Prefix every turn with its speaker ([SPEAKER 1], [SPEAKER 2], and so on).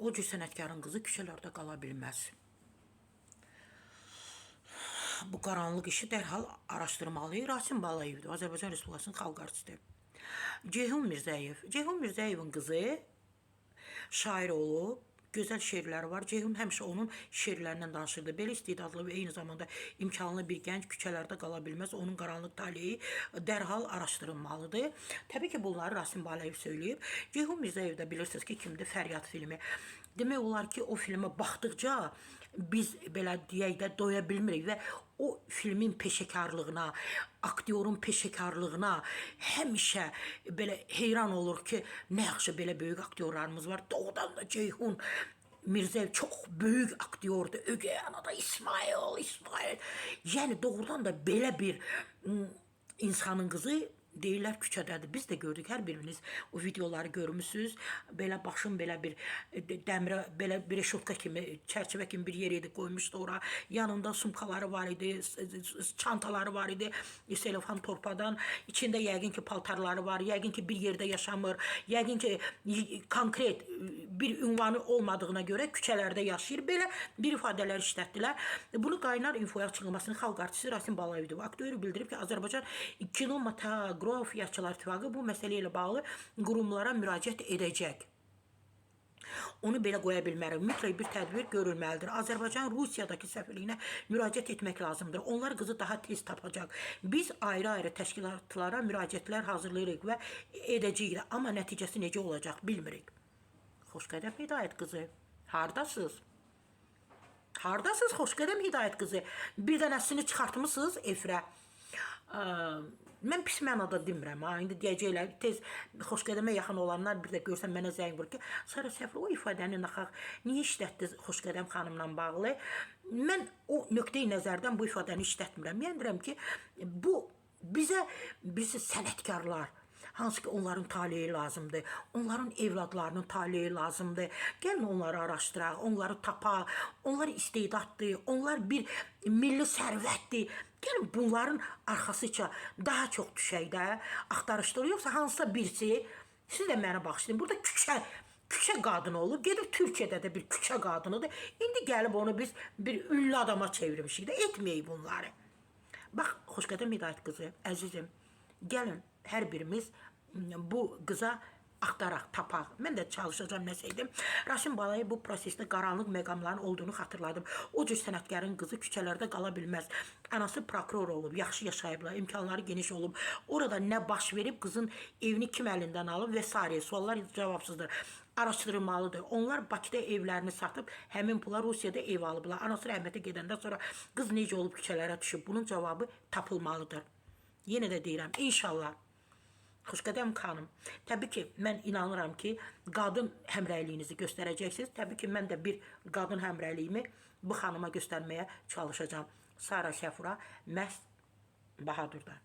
[SPEAKER 1] O cür sənətkarın qızı küçələrdə qala bilməz. Bu qaranlıq işi dərhal araşdırmalıyıq. Rasim Balayevdir, Azərbaycan Respublikasının xalq artisti. Ceyhun Mirzəyev. Ceyhun Mirzəyevin qızı şair olub. Gözəl şeirləri var. Ceyhun həmişə onun şeirlərindən danışırdı. Belə istedadlı və eyni zamanda imkanlı bir gənc küçələrdə qala bilməz. Onun qaranlıq taleyi dərhal araşdırılmalıdır. Təbii ki, bunları Rasim Balayev söyləyib. Ceyhun Mirzəyev də bilirsiniz ki, kimdir? Fəryad filmi. Demək olar ki, o filmə baxdıqca biz belə deyək də doya bilmirik və o filmin peşəkarlığına, aktyorun peşəkarlığına həmişə belə heyran olur ki, nə yaxşı belə böyük aktyorlarımız var. Doğrudan da Ceyhun Mirzəyev çox böyük aktyordur. Ögey Anada İsmail. Yəni doğrudan da belə bir insanın qızı deyirlər küçədədir. Biz də gördük, hər biriniz o videoları görmüsünüz. Belə başım belə bir dəmirə, belə bir reşotka kimi, çərçivə kimi bir yer idi, qoymuşdu ora. Yanında sumkaları var idi, çantaları var idi, selofan torpadan. İçində yəqin ki paltarları var, yəqin ki bir yerdə yaşamır, yəqin ki konkret bir ünvanı olmadığına görə küçələrdə yaşayır. Belə bir ifadələr işlətdilər. Bunu Qaynar infoya açıqlamasını xalq artisti Rasim Balayevdir. Aktör bildirib ki, Azərbaycan Kinematografiyaçılar İttifaqı bu məsələ ilə bağlı qurumlara müraciət edəcək. Onu belə qoya bilmərəm. Mütləq bir tədbir görülməlidir. Azərbaycan Rusiyadakı səfirliyinə müraciət etmək lazımdır. Onlar qızı daha tez tapacaq. Biz ayrı-ayrı təşkilatlara müraciətlər hazırlayırıq və edəcəyik. Amma nəticəsi necə olacaq bilmirik. Xoşqədəm Hidayət qızı, hardasınız? Hardasınız Xoşqədəm Hidayət qızı? Bir dənəsini çıxartmışsınız efirə. Mən pis mənada demirəm. İndi deyəcəklər, tez Xoşqədəmə yaxın olanlar bir də görsən mənə zəng vurur ki, Sara Səfir o ifadəni naxaq niyə işlətdiniz Xoşqədəm xanımla bağlı? Mən o nöqteyi nəzərdən bu ifadəni işlətmirəm. Yəni deyirəm ki, bu bizə sənətkarlar, hansı ki onların taleyi lazımdır, onların evladlarının taleyi lazımdır. Gəlin onları araşdıraq, onları tapaq, onlar istedaddır, onlar bir milli sərvətdir. Gəlin bunların arxasıca daha çox düşək də, axtarışdır. Yoxsa hansısa birisi, siz də mənə bağışlayın, burada küçə qadını olub, gedib Türkiyədə də bir küçə qadınıdır. İndi gəlib onu biz bir ünlü adama çevirmişik də, etməyik bunları. Bax, Xoşqədəm Hidayət qızı, əzizim, gəlin hər birimiz bu qıza axtaraq, tapaq. Mən də çalışacağım nəsəydim. Rasim Balayev bu prosesdə qaranlıq məqamların olduğunu xatırladım. O cür sənətkarın qızı küçələrdə qala bilməz. Anası prokuror olub, yaxşı yaşayıblar, imkanları geniş olub. Orada nə baş verib, qızın evini kim əlindən alıb və s. Suallar cavabsızdır. Araşdırılmalıdır. Onlar Bakıda evlərini satıb, həmin pula Rusiyada ev alıblar. Anası rəhmətə gedəndən sonra qız necə olub küçələrə düşüb? Bunun cavabı tapılmalıdır. Yenə də deyirəm, inşallah. Xoşqədəm xanım, təbii ki, mən inanıram ki, qadın həmrəyliyinizi göstərəcəksiniz. Təbii ki, mən də bir qadın həmrəyliyimi bu xanıma göstərməyə çalışacağım. Sara Səfura məhz Bahadurda.